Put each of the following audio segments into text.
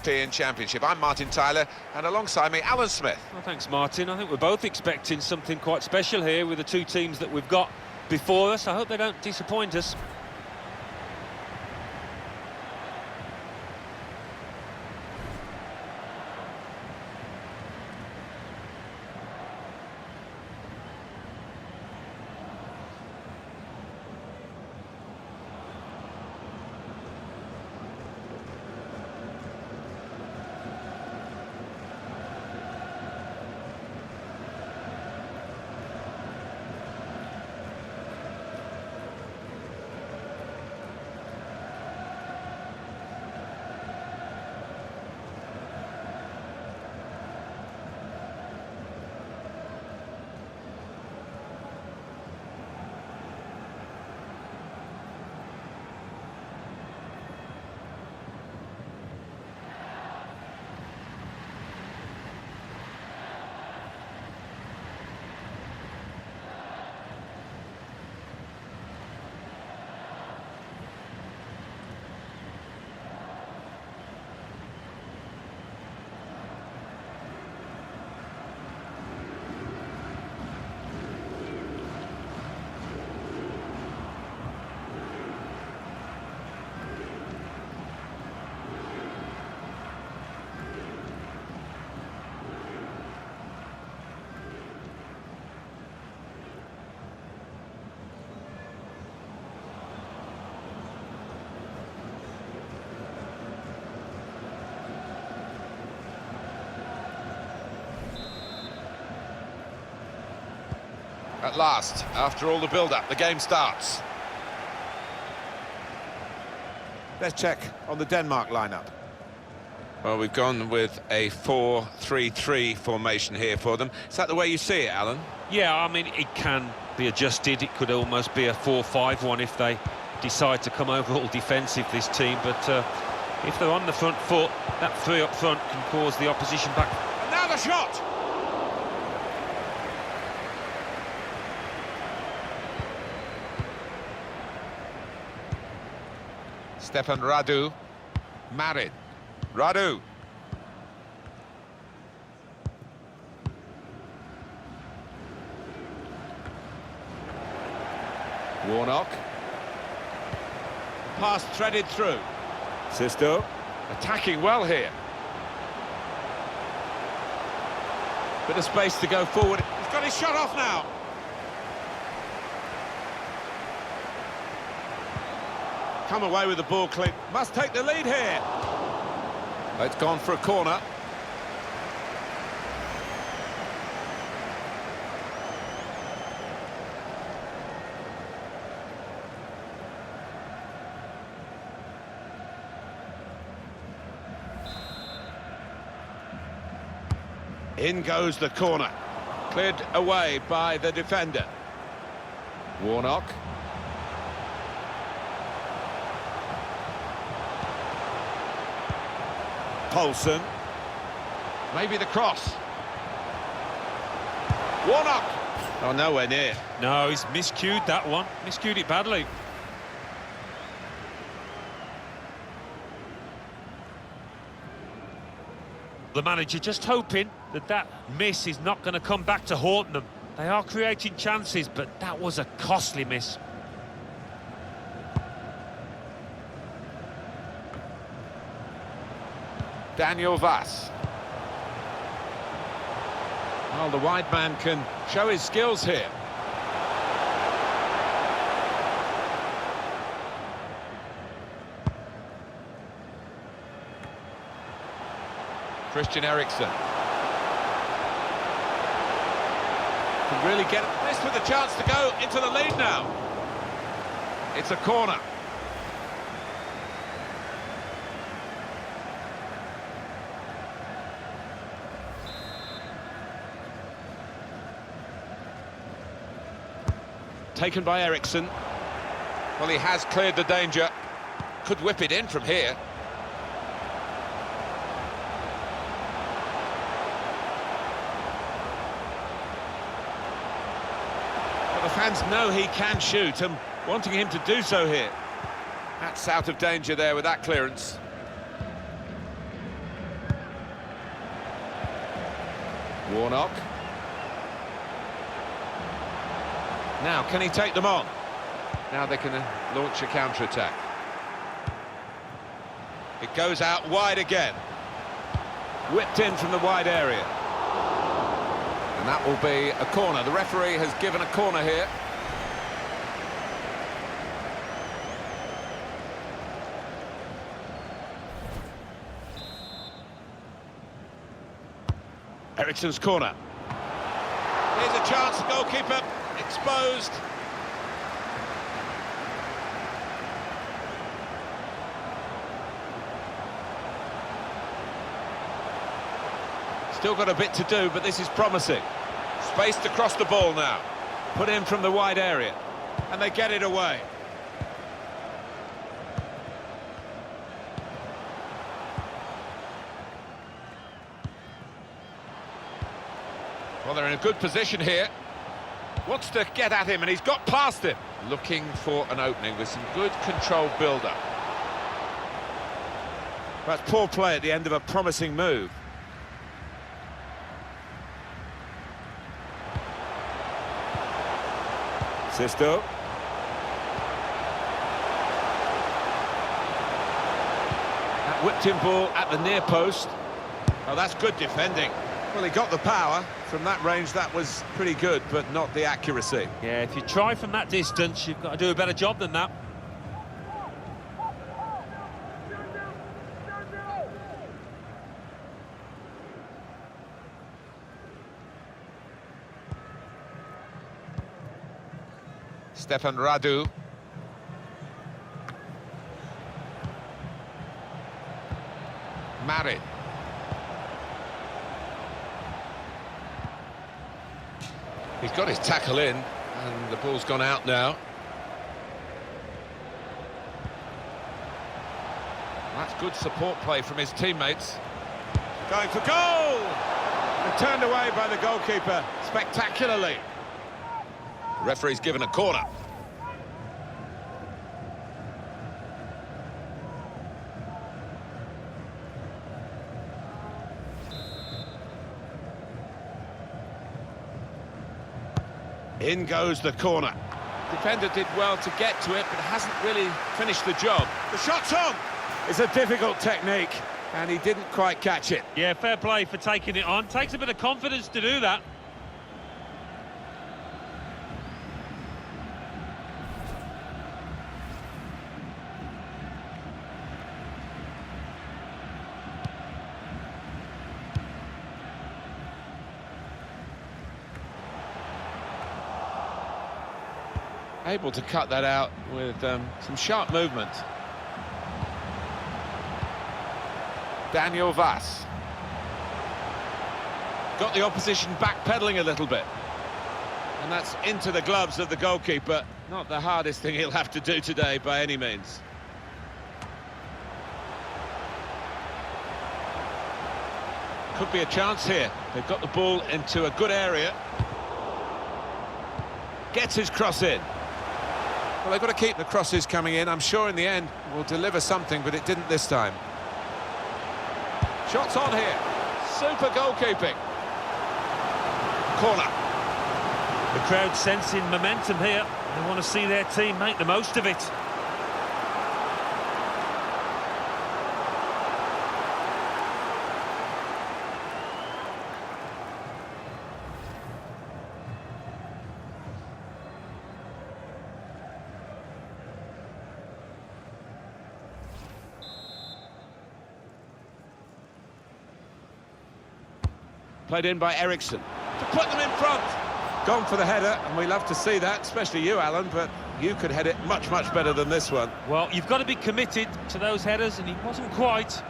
European Championship. I'm Martin Tyler, and alongside me, Alan Smith. Well, thanks, Martin. I think we're both expecting something quite special here with the two teams that we've got before us. I hope they don't disappoint us. At last, after all the build-up, the game starts. Let's check on the Denmark lineup. Well, we've gone with a 4-3-3 formation here for them. Is that the way you see it, Alan? Yeah, I mean, it can be adjusted. It could almost be a 4-5-1 if they decide to come over all defensive, this team. But if they're on the front foot, that three up front can cause the opposition back. And now the shot! Stefan Radu. Marin. Radu. Warnock. Pass threaded through. Sisto. Attacking well here. Bit of space to go forward. He's got his shot off now. Come away with the ball clean. Must take the lead here. It's gone for a corner. In goes the corner. Cleared away by the defender. Warnock. Poulsen. Maybe the cross. Warnock. Oh, nowhere near. No, he's miscued that one. Miscued it badly. The manager just hoping that that miss is not going to come back to haunt them. They are creating chances, but that was a costly miss. Daniel Vass. Well, the wide man can show his skills here. Christian Eriksen. Can really get this with a chance to go into the lead now. It's a corner. Taken by Eriksen. Well, he has cleared the danger. Could whip it in from here. But the fans know he can shoot and wanting him to do so here. That's out of danger there with that clearance. Warnock. Now, can he take them on? Now they can launch a counter-attack. It goes out wide again. Whipped in from the wide area. And that will be a corner. The referee has given a corner here. Eriksen's corner. Here's a chance, goalkeeper exposed. Still got a bit to do, but this is promising. Spaced across the ball now. Put in from the wide area. And they get it away. Well, they're in a good position here. Wants to get at him, and he's got past him. Looking for an opening with some good controlled build-up. That's poor play at the end of a promising move. Sisto. That whipped-in ball at the near post. Oh, that's good defending. Well, he got the power. From that range, that was pretty good, but not the accuracy. Yeah, if you try from that distance, you've got to do a better job than that. Stefan Radu. Marin. He's got his tackle in, and the ball's gone out now. That's good support play from his teammates. Going for goal! And turned away by the goalkeeper spectacularly. The referee's given a corner. In goes the corner. Defender did well to get to it, but hasn't really finished the job. The shot's on! It's a difficult technique, and he didn't quite catch it. Yeah, fair play for taking it on. Takes a bit of confidence to do that. Able to cut that out with some sharp movement. Daniel Vass. Got the opposition backpedaling a little bit. And that's into the gloves of the goalkeeper. Not the hardest thing he'll have to do today by any means. Could be a chance here. They've got the ball into a good area. Gets his cross in. Well, they've got to keep the crosses coming in. I'm sure in the end will deliver something, but it didn't this time. Shots on here. Super goalkeeping. Corner. The crowd sensing momentum here. They want to see their team make the most of it. Played in by Eriksen to put them in front. Gone for the header, and we love to see that, especially you, Alan, but you could head it much, much better than this one. Well, you've got to be committed to those headers, and he wasn't quite.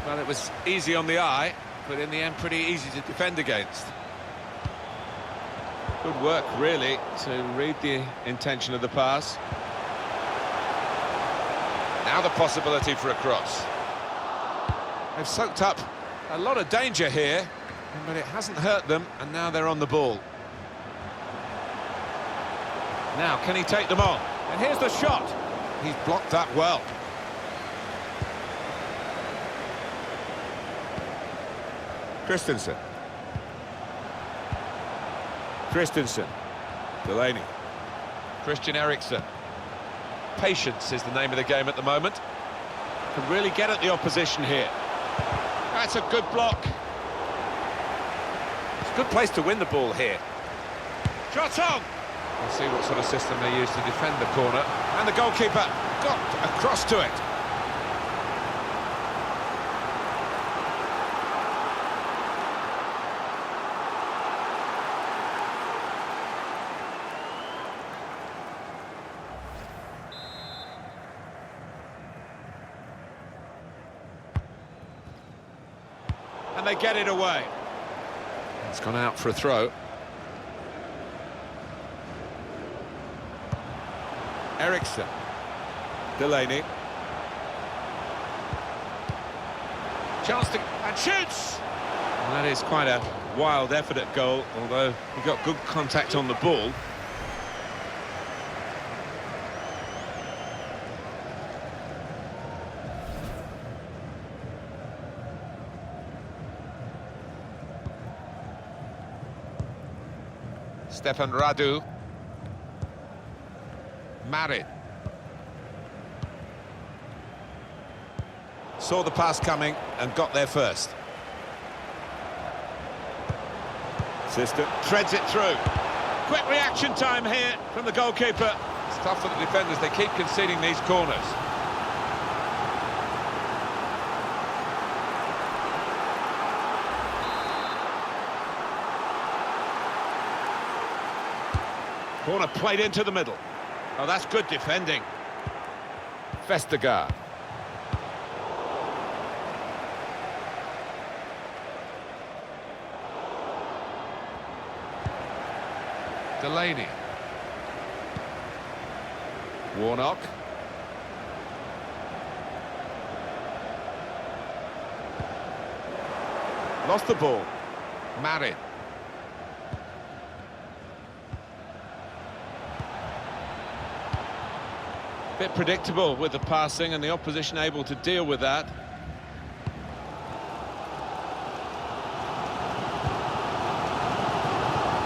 Well, it was easy on the eye, but in the end pretty easy to defend against. Good work, really, to read the intention of the pass. Now the possibility for a cross. They've soaked up a lot of danger here, but it hasn't hurt them, and now they're on the ball. Now, can he take them on? And here's the shot. He's blocked that well. Christensen. Delaney. Christian Eriksen. Patience is the name of the game at the moment. Can really get at the opposition here. That's a good block. It's a good place to win the ball here. Shot on! We'll see what sort of system they use to defend the corner. And the goalkeeper got across to it. And they get it away. It's gone out for a throw. Eriksen. Delaney. Chance to... and shoots! And that is quite a wild effort at goal, although he got good contact on the ball. Stefan Radu. Marin. Saw the pass coming and got there first. System treads it through. Quick reaction time here from the goalkeeper. It's tough for the defenders, they keep conceding these corners. Corner played into the middle. Oh, that's good defending. Vestergaard. Delaney. Warnock. Lost the ball. Marin. Bit predictable with the passing and the opposition able to deal with that.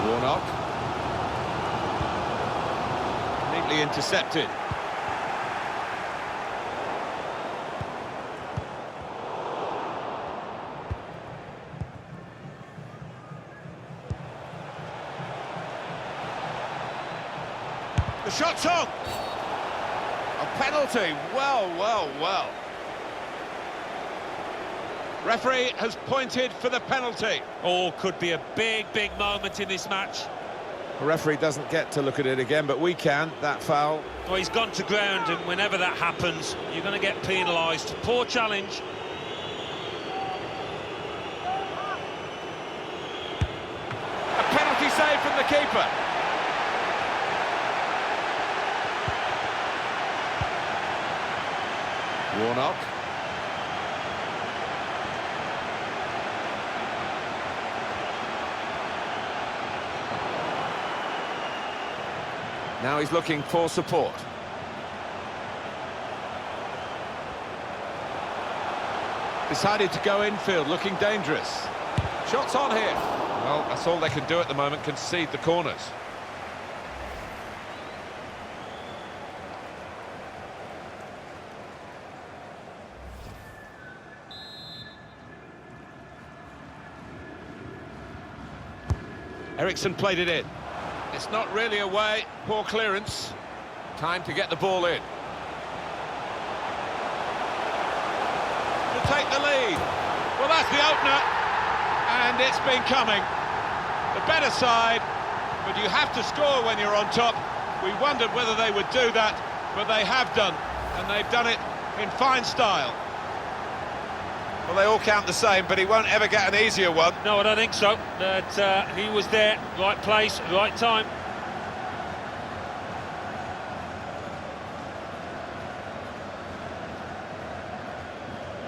Warnock. Neatly intercepted. The shot's on! A penalty, well. Referee has pointed for the penalty. Oh, could be a big moment in this match. The referee doesn't get to look at it again, but we can. That foul. Well, he's gone to ground, and whenever that happens, you're going to get penalised. Poor challenge. A penalty save from the keeper. Warnock. Now he's looking for support. Decided to go infield, looking dangerous. Shots on here. Well, that's all they can do at the moment, concede the corners. Eriksen played it in. It's not really away. Poor clearance. Time to get the ball in. To take the lead. Well, that's the opener. And it's been coming. The better side, but you have to score when you're on top. We wondered whether they would do that, but they have done. And they've done it in fine style. Well, they all count the same, but he won't ever get an easier one. No, I don't think so. That he was there, right place, right time.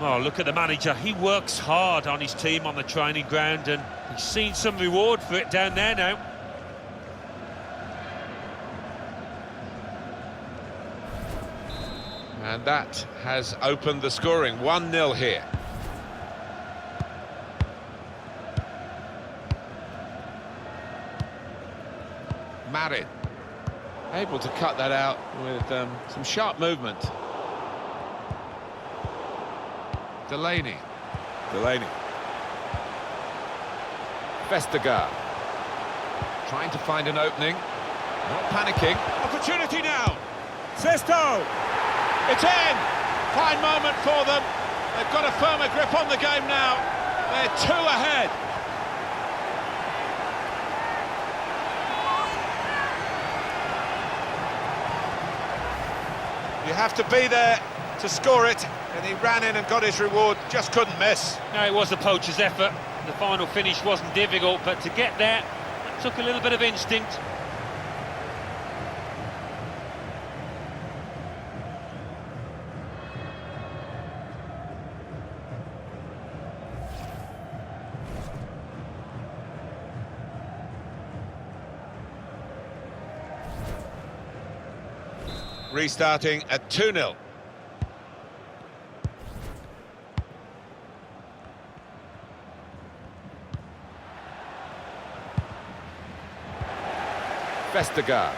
Oh, look at the manager. He works hard on his team on the training ground, and he's seen some reward for it down there now. And that has opened the scoring. 1-0 here. Marin. Able to cut that out with some sharp movement. Delaney. Vestergaard. Trying to find an opening. Not panicking. Opportunity now. Sesto. It's in. Fine moment for them. They've got a firmer grip on the game now. They're 2 ahead. You have to be there to score it, and he ran in and got his reward, just couldn't miss. No, it was a poacher's effort. The final finish wasn't difficult, but to get there, it took a little bit of instinct. Restarting at 2-0. Vestergaard.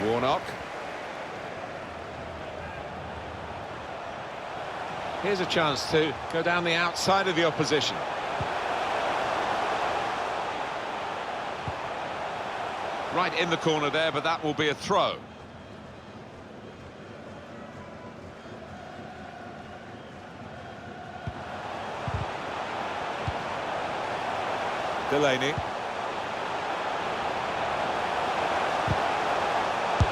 Warnock. Here's a chance to go down the outside of the opposition. Right in the corner there, but that will be a throw. Delaney.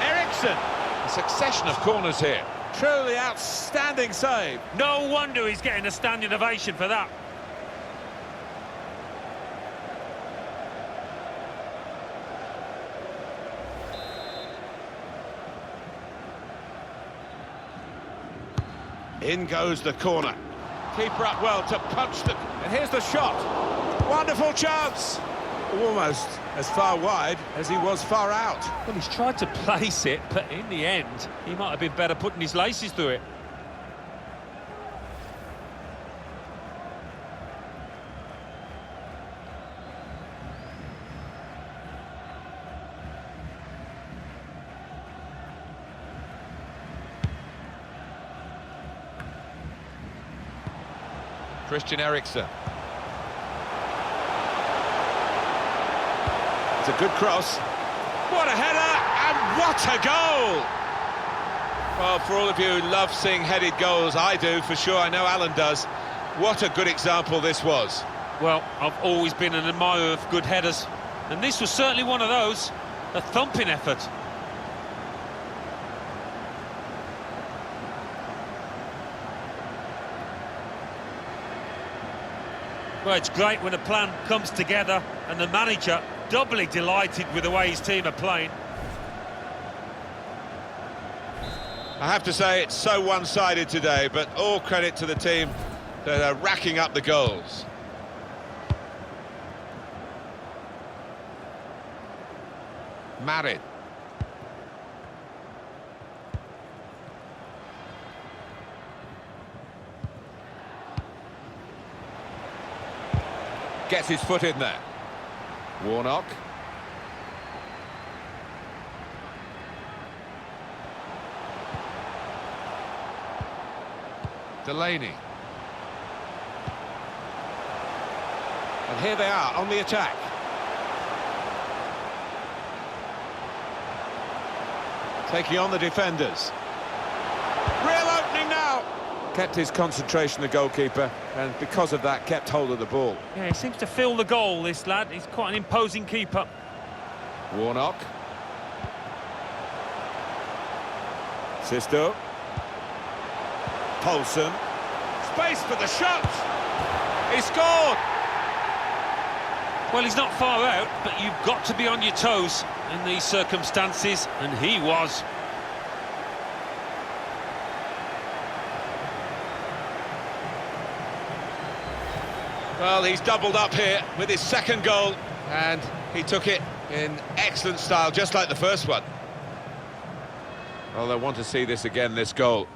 Eriksson. A succession of corners here. Truly outstanding save. No wonder he's getting a standing ovation for that. In goes the corner. Keeper up well to punch them. And here's the shot. Wonderful chance. Almost as far wide as he was far out. Well, he's tried to place it, but in the end, he might have been better putting his laces through it. Christian Eriksson. It's a good cross. What a header, and what a goal! Well, for all of you who love seeing headed goals, I do, for sure. I know Alan does. What a good example this was. Well, I've always been an admirer of good headers, and this was certainly one of those. A thumping effort. Well, it's great when a plan comes together and the manager doubly delighted with the way his team are playing. I have to say it's so one-sided today, but all credit to the team that are racking up the goals. Marin. Gets his foot in there. Warnock. Delaney. And here they are on the attack. Taking on the defenders. Real opening now. Kept his concentration, the goalkeeper, and because of that, kept hold of the ball. Yeah, he seems to fill the goal, this lad. He's quite an imposing keeper. Warnock. Sisto. Poulsen. space for the shot. He scored. Well, he's not far out, but you've got to be on your toes in these circumstances, and he was. Well, he's doubled up here with his second goal, and he took it in excellent style, just like the first one. Well, they'll want to see this again, this goal.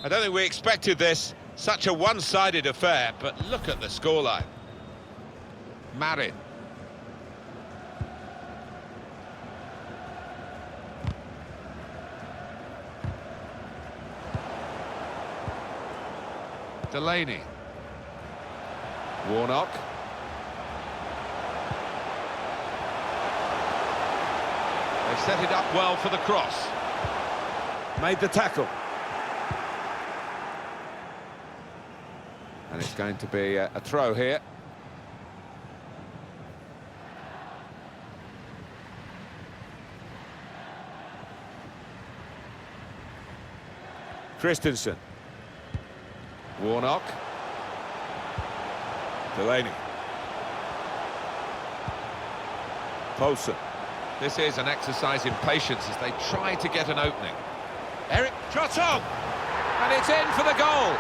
I don't think we expected this, such a one-sided affair, but look at the scoreline. Marin. Delaney. Warnock. They set it up well for the cross. Made the tackle. And it's going to be a throw here. Christensen. Warnock. Delaney. Poulsen. This is an exercise in patience as they try to get an opening. Eric, shot on! And it's in for the goal!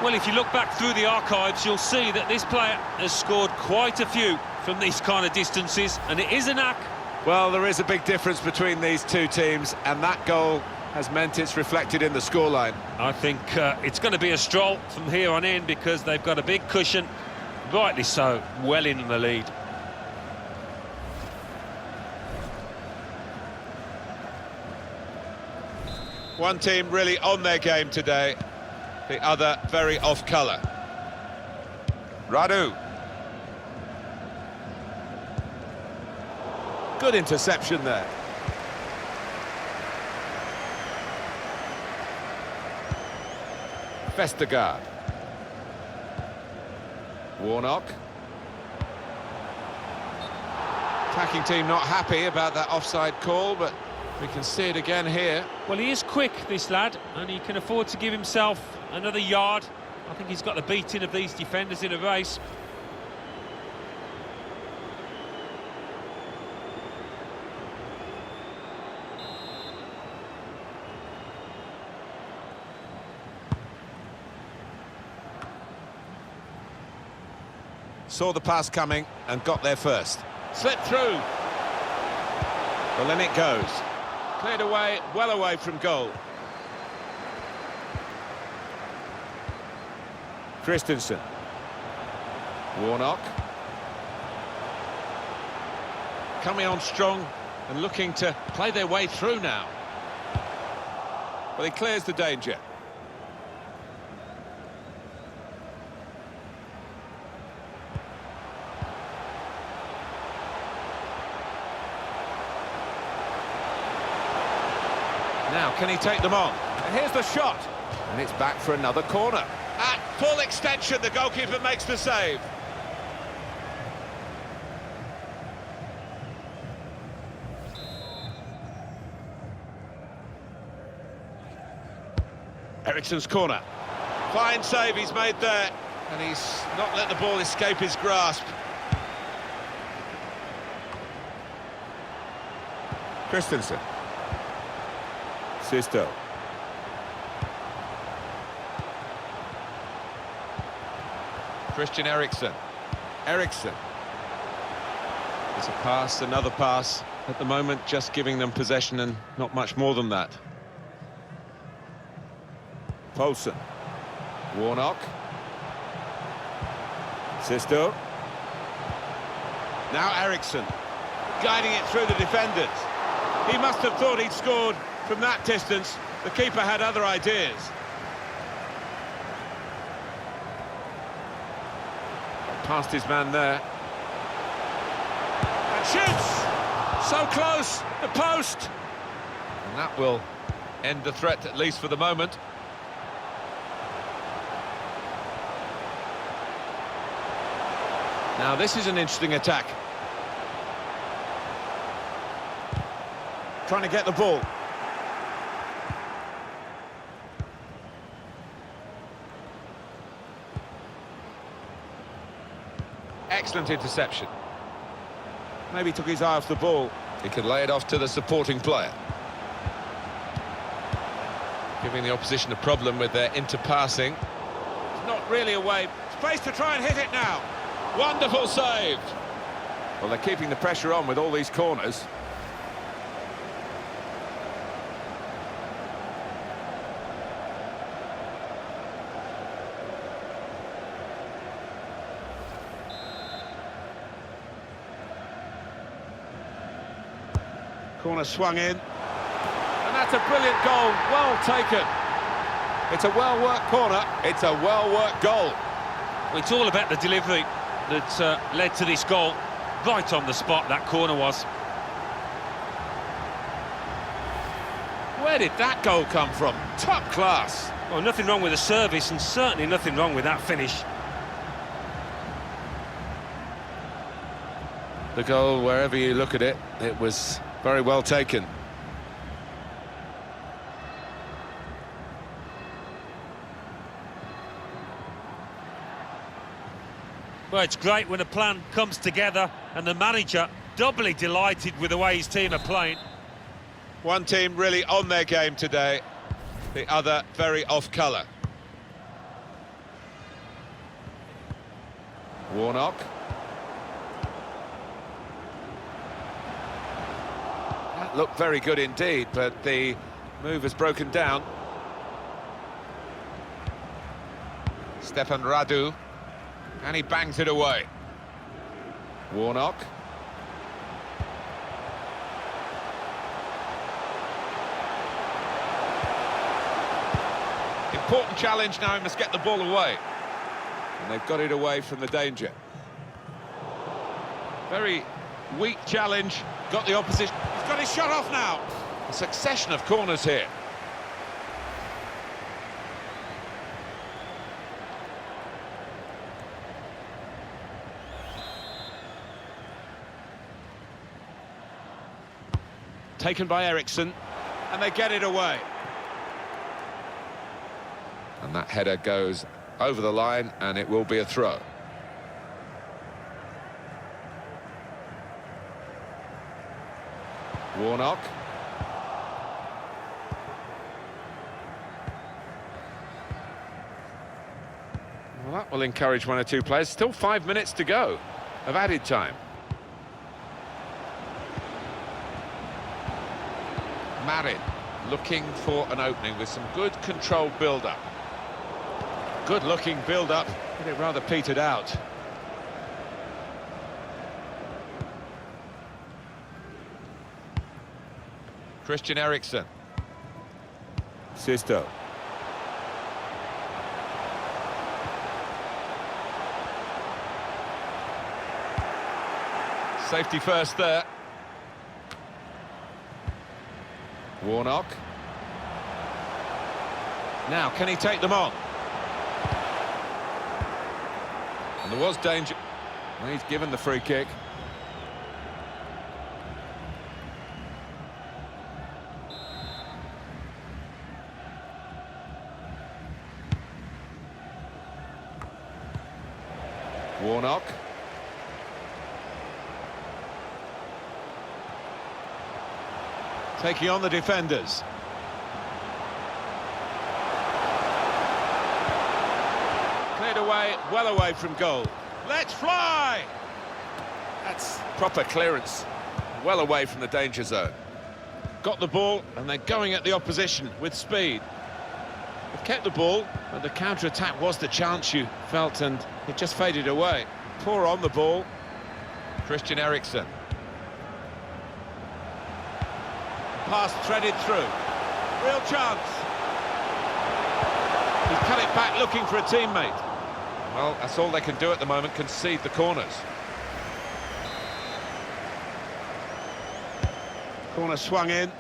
Well, if you look back through the archives, you'll see that this player has scored quite a few from these kind of distances, and it is a knack. Well, there is a big difference between these two teams, and that goal has meant it's reflected in the scoreline. I think it's going to be a stroll from here on in because they've got a big cushion, rightly so, well in the lead. One team really on their game today, the other very off colour. Radu. Good interception there. Vestergaard. Warnock. Attacking team not happy about that offside call, but we can see it again here. Well, he is quick, this lad, and he can afford to give himself another yard. I think he's got the beating of these defenders in a race. Saw the pass coming and got there first. Slipped through. Well, then it goes. Cleared away, well away from goal. Christensen. Warnock. Coming on strong and looking to play their way through now. Well, he clears the danger. Now, can he take them on? And here's the shot. And it's back for another corner. At full extension, the goalkeeper makes the save. Eriksen's corner. Fine save he's made there. And he's not let the ball escape his grasp. Christensen. Sisto. Christian Eriksen. Eriksen. It's a pass, another pass. At the moment, just giving them possession and not much more than that. Poulsen. Warnock. Sisto. Now Eriksen. Guiding it through the defenders. He must have thought he'd scored from that distance. The keeper had other ideas. Past his man there. And shoots! So close, the post! And that will end the threat, at least for the moment. Now this is an interesting attack. Trying to get the ball. Excellent interception. Maybe took his eye off the ball. He can lay it off to the supporting player. Giving the opposition a problem with their interpassing. It's not really away. Space to try and hit it now. Wonderful save. Well, they're keeping the pressure on with all these corners. Corner swung in. And that's a brilliant goal. Well taken. It's a well-worked corner. It's a well-worked goal. It's all about the delivery that led to this goal. Right on the spot, that corner was. Where did that goal come from? Top class. Well, nothing wrong with the service, and certainly nothing wrong with that finish. The goal, wherever you look at it, it was very well taken. Well, it's great when a plan comes together and the manager doubly delighted with the way his team are playing. One team really on their game today, the other very off colour. Warnock. That looked very good indeed, but the move has broken down. Stefan Radu. And he bangs it away. Warnock. Important challenge now, he must get the ball away. And they've got it away from the danger. Very weak challenge, got the opposition. He's got his shot off now. A succession of corners here. Taken by Eriksson, and they get it away. And that header goes over the line, and it will be a throw. Warnock. Well, that will encourage one or two players. Still 5 minutes to go of added time. Marin looking for an opening with some good controlled build-up. Good-looking build-up, but it rather petered out. Christian Eriksen. Sisto. Safety first there. Warnock. Now, can he take them on? And there was danger. Well, he's given the free kick. Warnock. Taking on the defenders. Cleared away, well away from goal. Let's fly! That's proper clearance. Well away from the danger zone. Got the ball, and they're going at the opposition with speed. They've kept the ball, but the counter-attack was the chance you felt, and it just faded away. Poor on the ball. Christian Eriksen. Pass threaded through. Real chance. He's cut it back looking for a teammate. Well, that's all they can do at the moment, concede the corners. Corner swung in.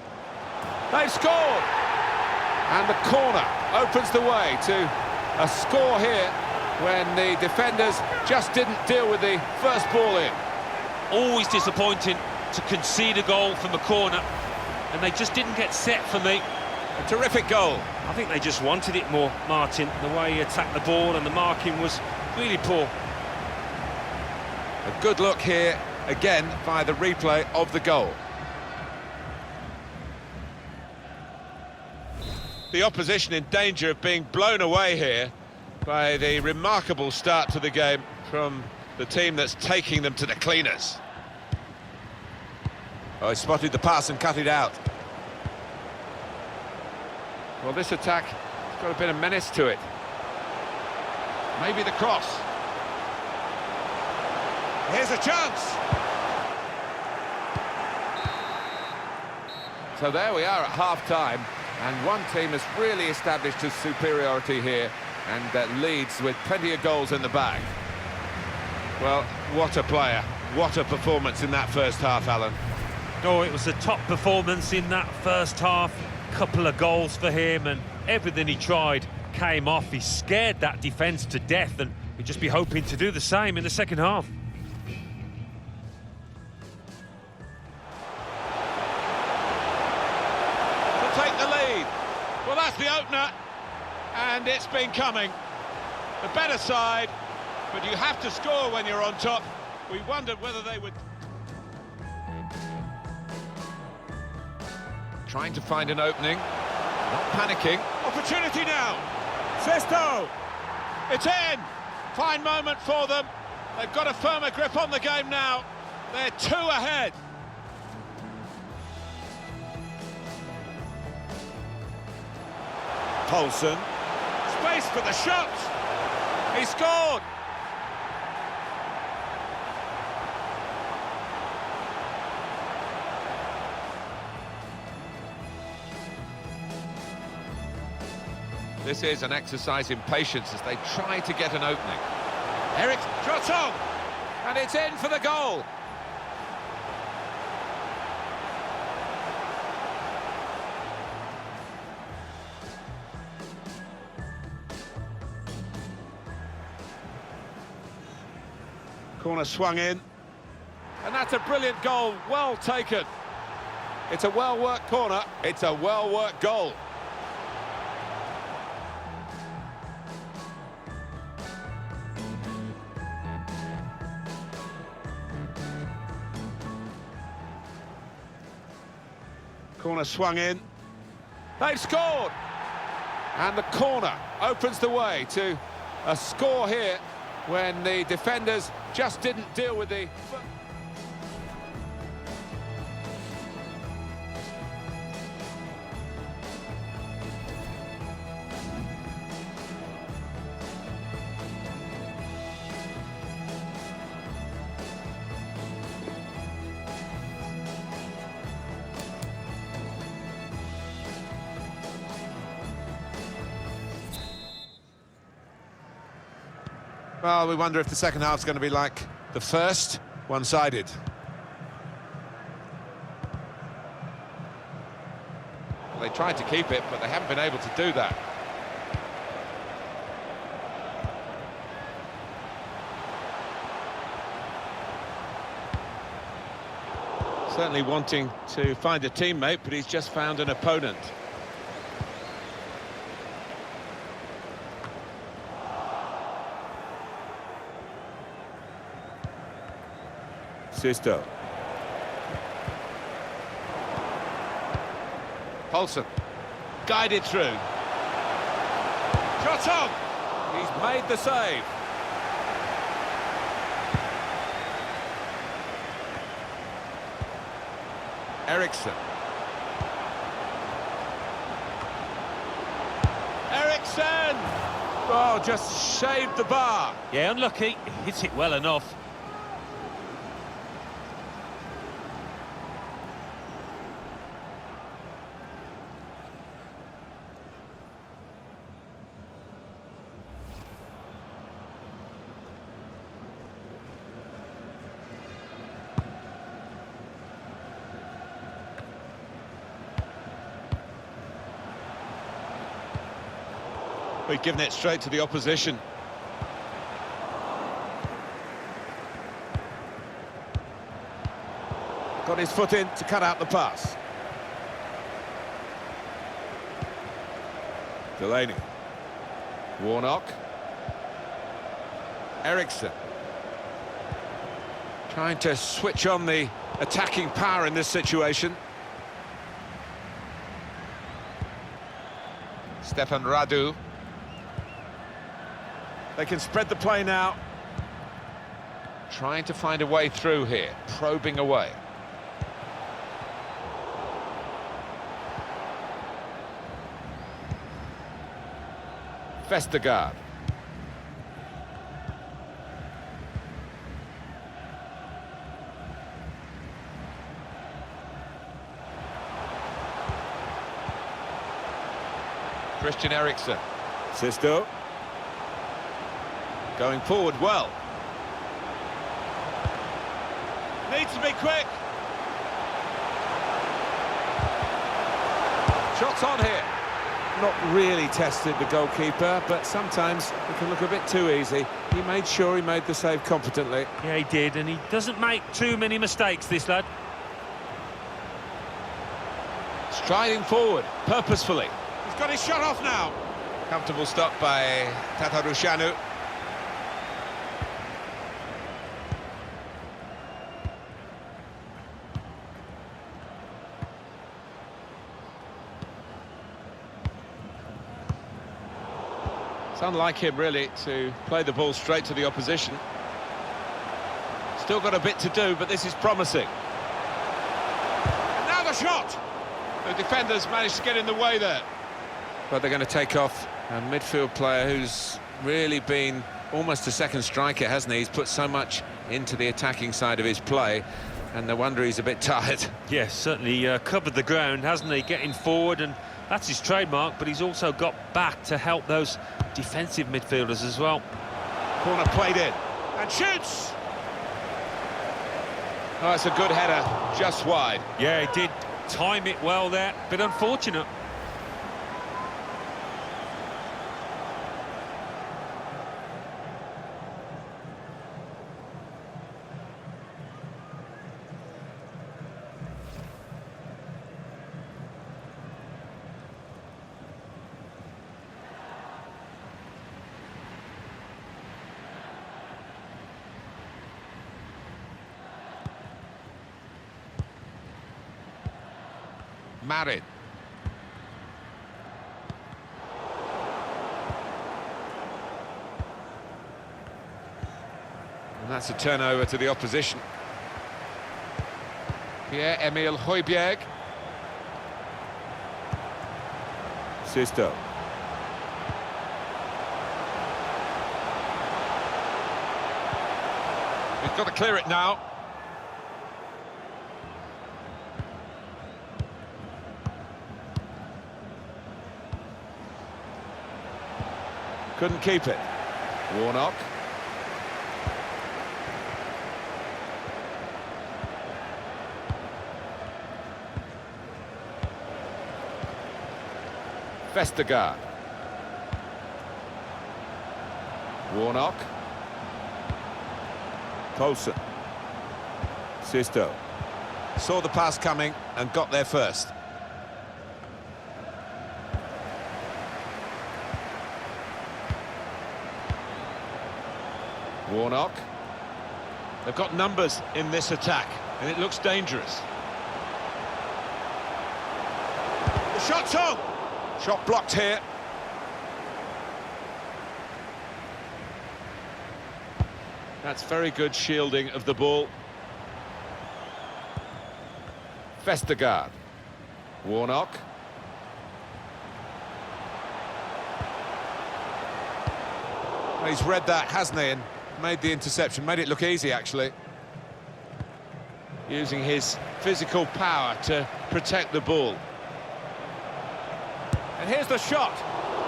They've scored! And the corner opens the way to a score here when the defenders just didn't deal with the first ball in. Always disappointing to concede a goal from a corner, and they just didn't get set for me. A terrific goal. I think they just wanted it more, Martin. The way he attacked the ball and the marking was really poor. A good look here, again, by the replay of the goal. The opposition in danger of being blown away here by the remarkable start to the game from the team that's taking them to the cleaners. Oh, he spotted the pass and cut it out. Well, this attack has got a bit of menace to it. Maybe the cross. Here's a chance. So there we are at half-time, and one team has really established its superiority here and leads with plenty of goals in the bag. Well, what a player. What a performance in that first half, Alan. Oh, it was a top performance in that first half. Couple of goals for him, and everything he tried came off. He scared that defence to death, and we'd just be hoping to do the same in the second half. To take the lead. Well, that's the opener, and it's been coming. The better side, but you have to score when you're on top. We wondered whether they would... Trying to find an opening, not panicking. Opportunity now. Sesto. It's in. Fine moment for them. They've got a firmer grip on the game now. They're 2 ahead. Poulsen. Space for the shot. He scored. This is an exercise in patience as they try to get an opening. Eric shots on. And it's in for the goal. Corner swung in. And that's a brilliant goal, well taken. It's a well-worked corner, it's a well-worked goal. Corner swung in. They've scored! And the corner opens the way to a score here when the defenders just didn't deal with the... Well, we wonder if the second half's going to be like the first, one-sided. Well, they tried to keep it, but they haven't been able to do that. Certainly wanting to find a teammate, but he's just found an opponent. Sisto. Poulsen. Guided through. Shot on! He's made the save. Eriksson. Eriksson! Oh, just shaved the bar. Yeah, unlucky. Hit it well enough. We've given it straight to the opposition. Got his foot in to cut out the pass. Delaney. Warnock. Eriksson. Trying to switch on the attacking power in this situation. Stefan Radu. They can spread the play now. Trying to find a way through here, probing away. Vestergaard. Christian Eriksen. Sisto. Going forward well. Needs to be quick. Shots on here. Not really tested the goalkeeper, but sometimes it can look a bit too easy. He made sure he made the save competently. Yeah, he did, and he doesn't make too many mistakes, this lad. Striding forward, purposefully. He's got his shot off now. Comfortable stop by Tatarushanu. It's unlike him, really, to play the ball straight to the opposition. Still got a bit to do, but this is promising. And now the shot. The defenders managed to get in the way there. But they're going to take off a midfield player who's really been almost a second striker, hasn't he? He's put so much into the attacking side of his play, and no wonder he's a bit tired. Yes, certainly covered the ground, hasn't he? Getting forward, and that's his trademark, but he's also got back to help those defensive midfielders as well. Corner played in. And shoots! Oh, it's a good header, just wide. Yeah, he did time it well there, bit unfortunate. Marin. And that's a turnover to the opposition. Pierre-Emile Højbjerg. Sisto. He's got to clear it now. Couldn't keep it. Warnock. Vestergaard. Warnock. Poulsen. Sisto. Saw the pass coming and got there first. Warnock. They've got numbers in this attack, and it looks dangerous. The shot's on! Shot blocked here. That's very good shielding of the ball. Vestergaard. Warnock. Well, he's read that, hasn't he, and made the interception, made it look easy, actually. Using his physical power to protect the ball. And here's the shot.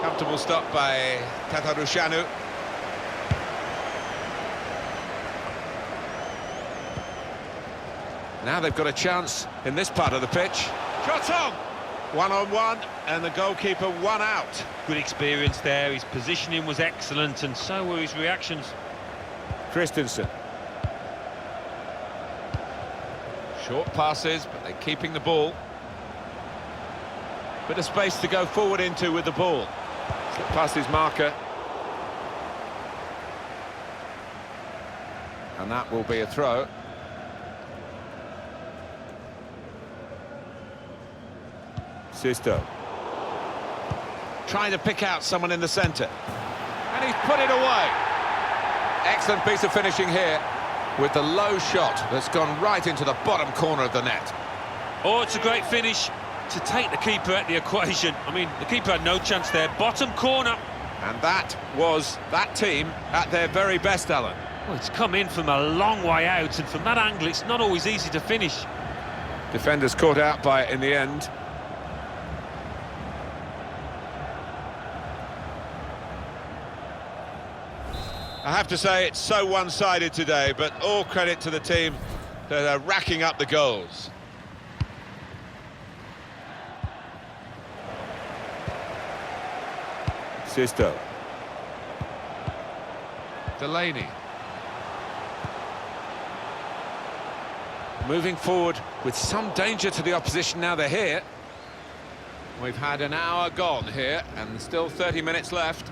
Comfortable stop by Tatarushanu. Now they've got a chance in this part of the pitch. Shot on! One-on-one, and the goalkeeper one out. Good experience there, his positioning was excellent, and so were his reactions. Christensen. Short passes, but they're keeping the ball. Bit of space to go forward into with the ball. Slip past his marker. And that will be a throw. Sisto. Trying to pick out someone in the centre. And he's put it away. Excellent piece of finishing here with the low shot that's gone right into the bottom corner of the net. Oh, it's a great finish to take the keeper at the equation. I mean, the keeper had no chance there. Bottom corner. And that was that team at their very best, Alan. Well, it's come in from a long way out, and from that angle, it's not always easy to finish. Defenders caught out by it in the end. I have to say, it's so one-sided today, but all credit to the team that are racking up the goals. Sisto. Delaney. Moving forward with some danger to the opposition now they're here. We've had an hour gone here and still 30 minutes left.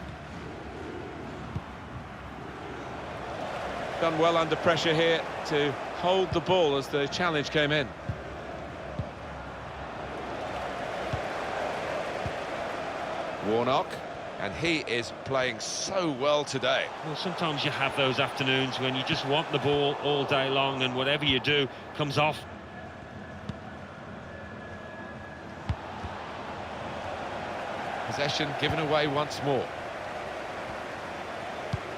Done well under pressure here to hold the ball as the challenge came in. Warnock, and he is playing so well today. Well, sometimes you have those afternoons when you just want the ball all day long, and whatever you do comes off. Possession given away once more.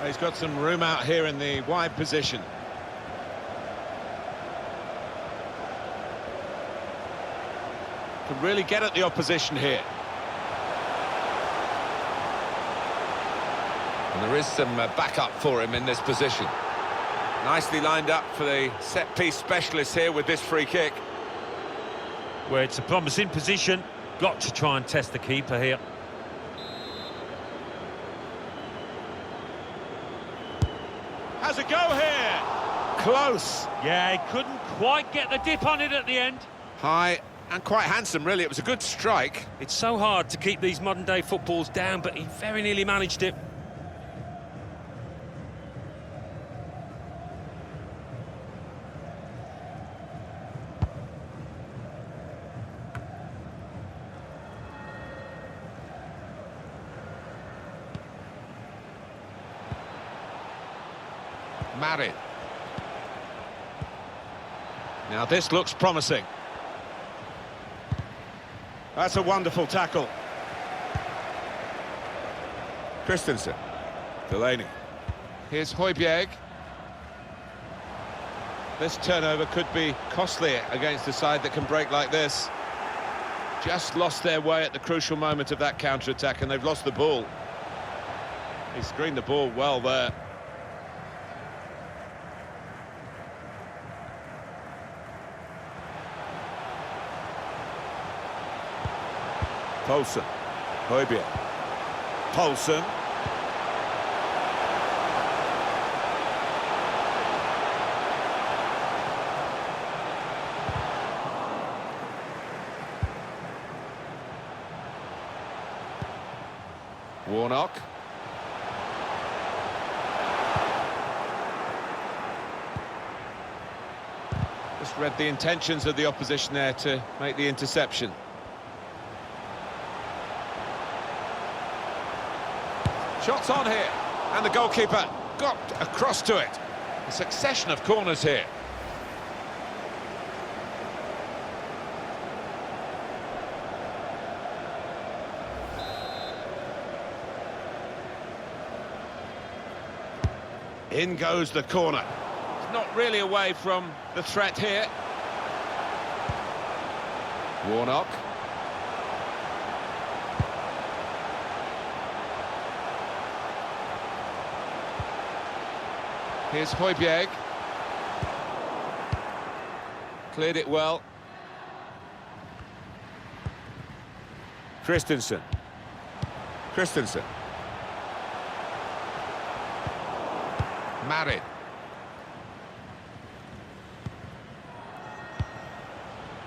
He's got some room out here in the wide position. Can really get at the opposition here. And there is some backup for him in this position. Nicely lined up for the set-piece specialist here with this free kick. Where it's a promising position, got to try and test the keeper here. Has a go here. Close. Yeah, he couldn't quite get the dip on it at the end. High and quite handsome, really. It was a good strike. It's so hard to keep these modern-day footballs down, but he very nearly managed it. Marin. Now this looks promising. That's a wonderful tackle. Christensen. Delaney. Here's Højbjerg. This turnover could be costly against a side that can break like this. Just lost their way at the crucial moment of that counter-attack, and they've lost the ball. He screened the ball well there. Poulsen. Højbjerg. Poulsen. Warnock. Just read the intentions of the opposition there to make the interception. Shots on here, and the goalkeeper got across to it. A succession of corners here. In goes the corner. It's not really away from the threat here. Warnock. Here's Højbjerg. Cleared it well. Christensen. Christensen. Marin.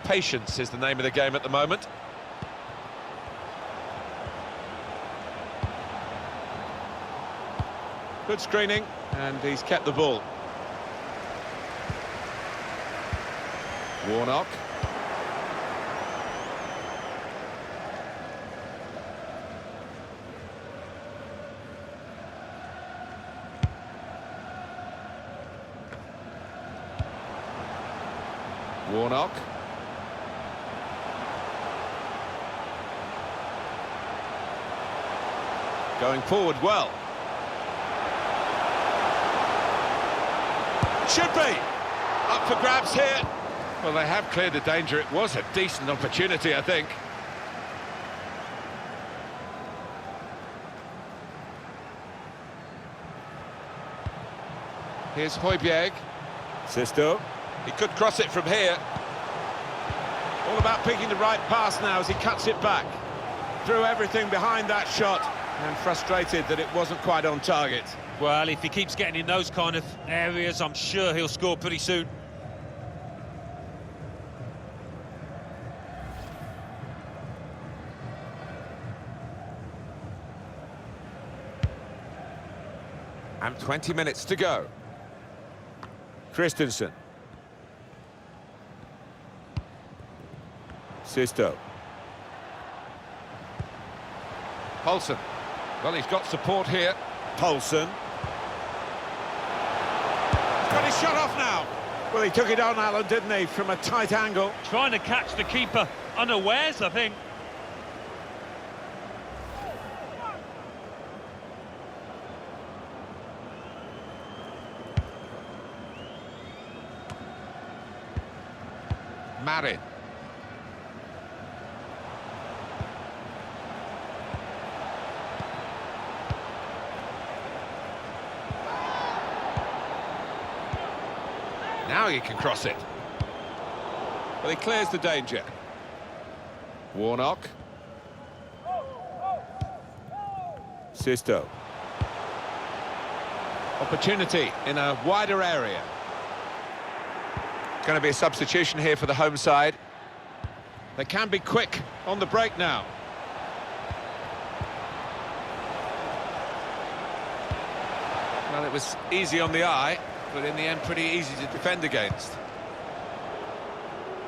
Patience is the name of the game at the moment. Good screening, and he's kept the ball. Warnock. Warnock. Going forward well. Should be. Up for grabs here. Well, they have cleared the danger. It was a decent opportunity, I think. Here's Højbjerg. Sisto. He could cross it from here. All about picking the right pass now as he cuts it back. Threw everything behind that shot and frustrated that it wasn't quite on target. Well, if he keeps getting in those kind of areas, I'm sure he'll score pretty soon. And 20 minutes to go. Christensen. Sisto. Poulsen. Well, he's got support here. Poulsen. He's got his shot off now. Well, he took it on, Alan, didn't he, from a tight angle. Trying to catch the keeper unawares, I think. Marin. Now he can cross it. Well, he clears the danger. Warnock. Sisto. Opportunity in a wider area. Going to be a substitution here for the home side. They can be quick on the break now. Well, it was easy on the eye, but in the end pretty easy to defend against.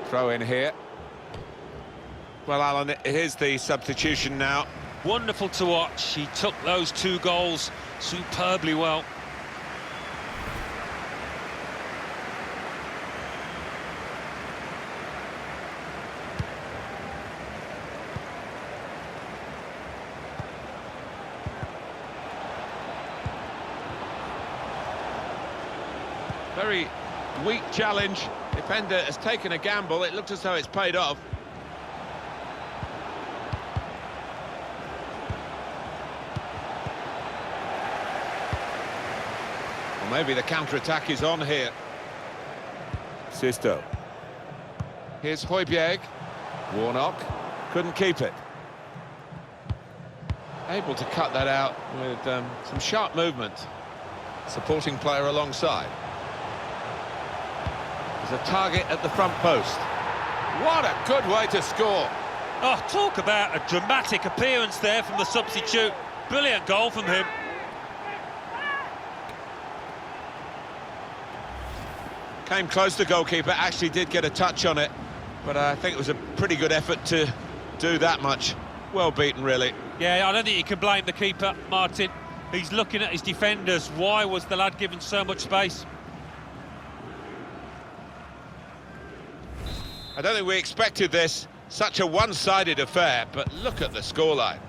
Throw in here. Well, Alan, here's the substitution now. Wonderful to watch. He took those 2 goals superbly well. Very weak challenge. Defender has taken a gamble. It looks as though it's paid off. Well, maybe the counter-attack is on here. Sisto. Here's Højbjerg. Warnock. Couldn't keep it. Able to cut that out with some sharp movement. Supporting player alongside. There's a target at the front post. What a good way to score. Oh, talk about a dramatic appearance there from the substitute. Brilliant goal from him. Came close to goalkeeper, actually did get a touch on it, but I think it was a pretty good effort to do that much. Well beaten, really. Yeah, I don't think you can blame the keeper, Martin. He's looking at his defenders. Why was the lad given so much space? I don't think we expected this, such a one-sided affair, but look at the scoreline.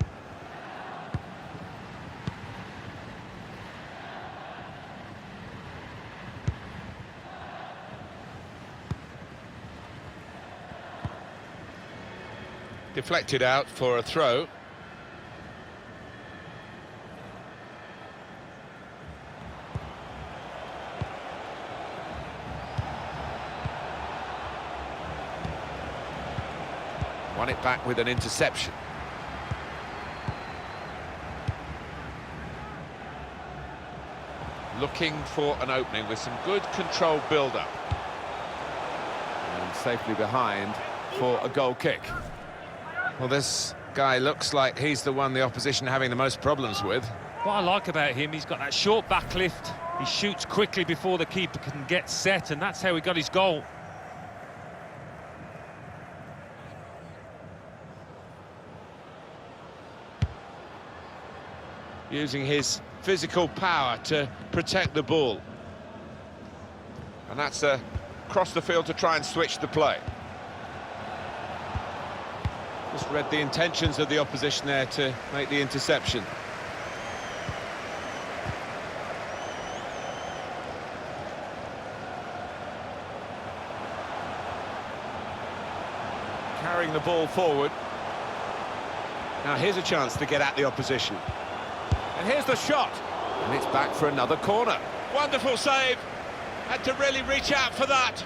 Deflected out for a throw. Won it back with an interception. looking for an opening with some good controlled build-up. And safely behind for a goal kick. Well, this guy looks like he's the one the opposition are having the most problems with. What I like about him, he's got that short back lift. He shoots quickly before the keeper can get set, and that's how he got his goal. Using his physical power to protect the ball. And that's across the field to try and switch the play. Just read the intentions of the opposition there to make the interception. Carrying the ball forward. Now here's a chance to get at the opposition. And here's the shot. And it's back for another corner. Wonderful save. Had to really reach out for that.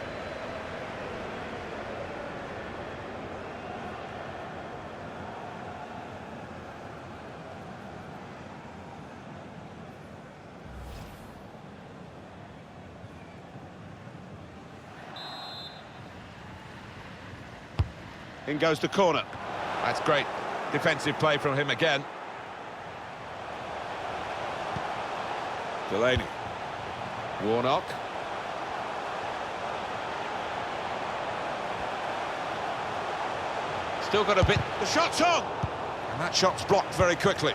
In goes the corner. That's great defensive play from him again. Delaney. Warnock. Still got a bit. The shot's on! And that shot's blocked very quickly.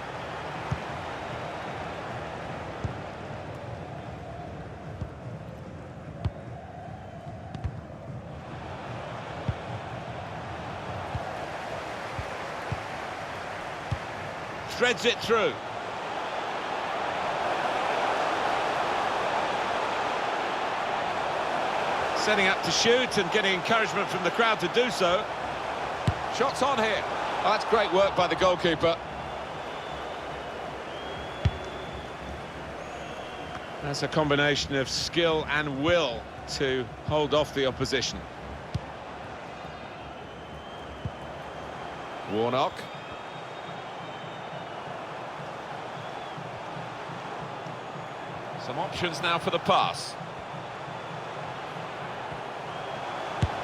Threads it through. Setting up to shoot and getting encouragement from the crowd to do so. Shots on here. Oh, that's great work by the goalkeeper. That's a combination of skill and will to hold off the opposition. Warnock. Some options now for the pass.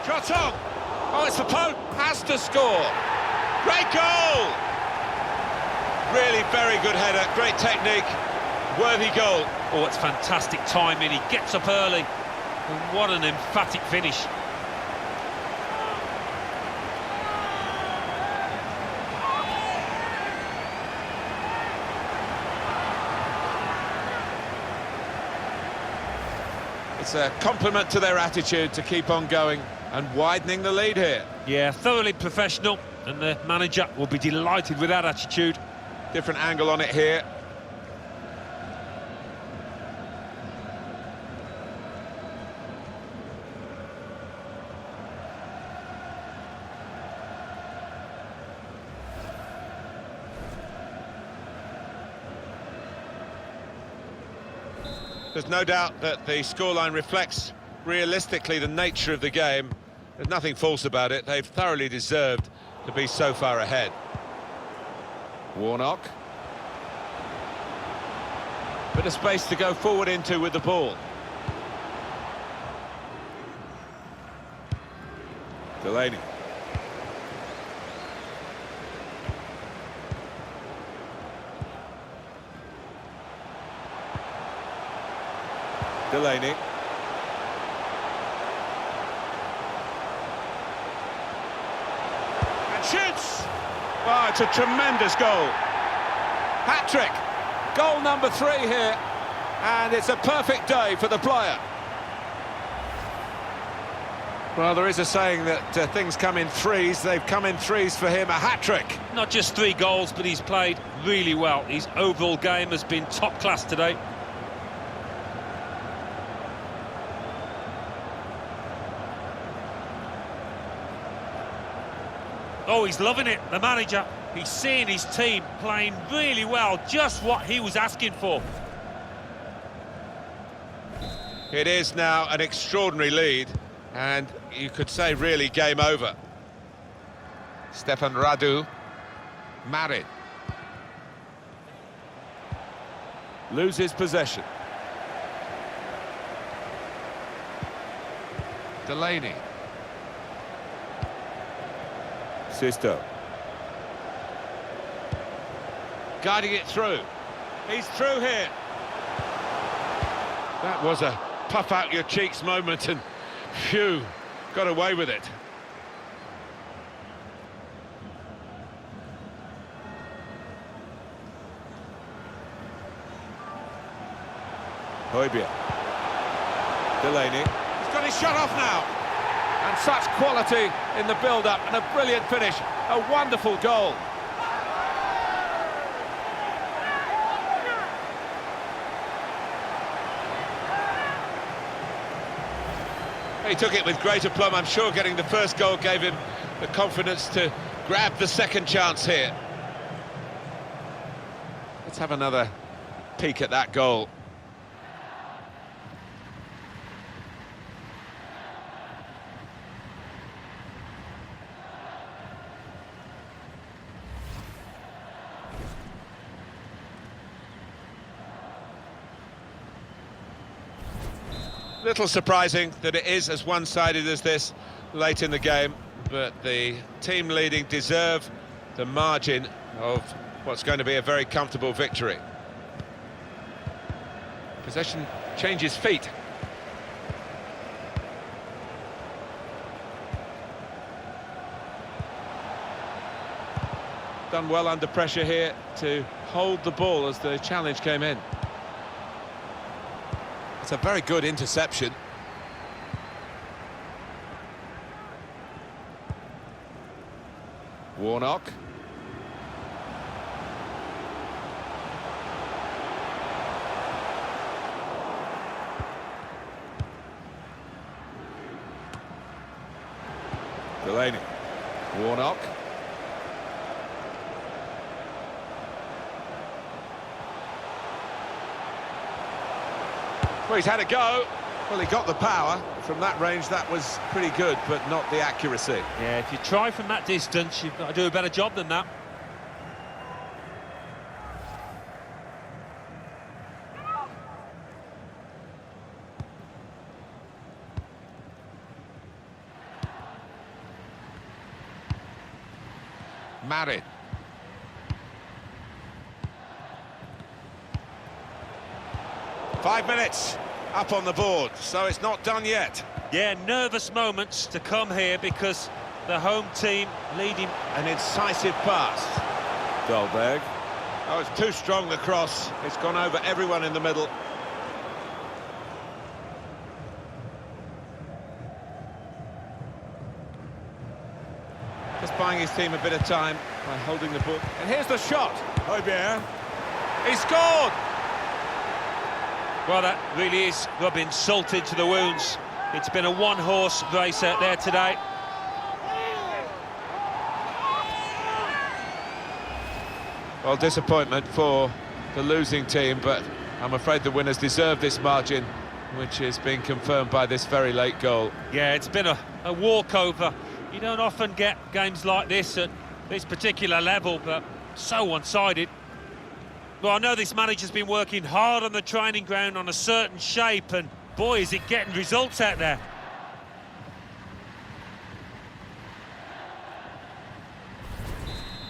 Shot on! Oh, it's the post! Has to score! Great goal! Really very good header, great technique, worthy goal. Oh, it's fantastic timing. He gets up early. And what an emphatic finish. It's a compliment to their attitude to keep on going and widening the lead here. Yeah, thoroughly professional, and the manager will be delighted with that attitude. Different angle on it here. There's no doubt that the scoreline reflects realistically the nature of the game. There's nothing false about it. They've thoroughly deserved to be so far ahead. Warnock. Bit of space to go forward into with the ball. Delaney. Delaney. And shoots! Oh, it's a tremendous goal. Hat-trick. Goal number 3 here. And it's a perfect day for the player. Well, there is a saying that things come in threes. They've come in threes for him. A hat-trick. Not just 3 goals, but he's played really well. His overall game has been top class today. Oh, he's loving it, the manager. He's seeing his team playing really well, just what he was asking for. It is now an extraordinary lead, and you could say really game over. Stefan Radu. Marin. Loses possession. Delaney. Sisto. Guiding it through. He's through here. That was a puff out your cheeks moment, and phew, got away with it. Højbjerg. Delaney. He's got his shot off now. And such quality in the build-up, and a brilliant finish. A wonderful goal. He took it with great aplomb. I'm sure getting the first goal gave him the confidence to grab the second chance here. Let's have another peek at that goal. Little surprising that it is as one-sided as this late in the game, but the team leading deserve the margin of what's going to be a very comfortable victory. Possession changes feet. Done well under pressure here to hold the ball as the challenge came in. It's a very good interception. Warnock. Delaney. Warnock. Well, he's had a go. Well, he got the power. From that range, that was pretty good, but not the accuracy. Yeah, if you try from that distance, you've got to do a better job than that. Marin. Five minutes up on the board, so it's not done yet. Yeah, nervous moments to come here because the home team leading. An incisive pass. Dahlberg. Oh, it's too strong, the cross. It's gone over everyone in the middle. Just buying his team a bit of time by holding the ball. And here's the shot. Højbjerg. He scored! Well, that really is rubbing salt into the wounds. It's been a one-horse race out there today. Well, disappointment for the losing team, but I'm afraid the winners deserve this margin, which is being confirmed by this very late goal. Yeah, it's been a walkover. You don't often get games like this at this particular level, but so one-sided. Well, I know this manager's been working hard on the training ground on a certain shape, and boy, is it getting results out there.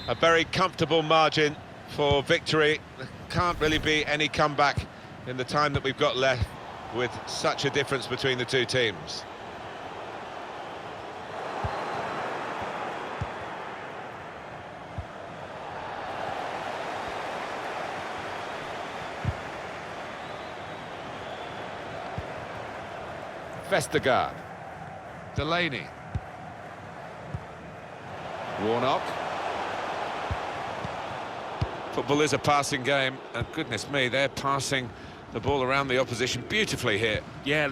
A very comfortable margin for victory. There can't really be any comeback in the time that we've got left with such a difference between the two teams. Vestergaard. Delaney. Warnock. Football is a passing game, and goodness me, they're passing the ball around the opposition beautifully here. Yeah.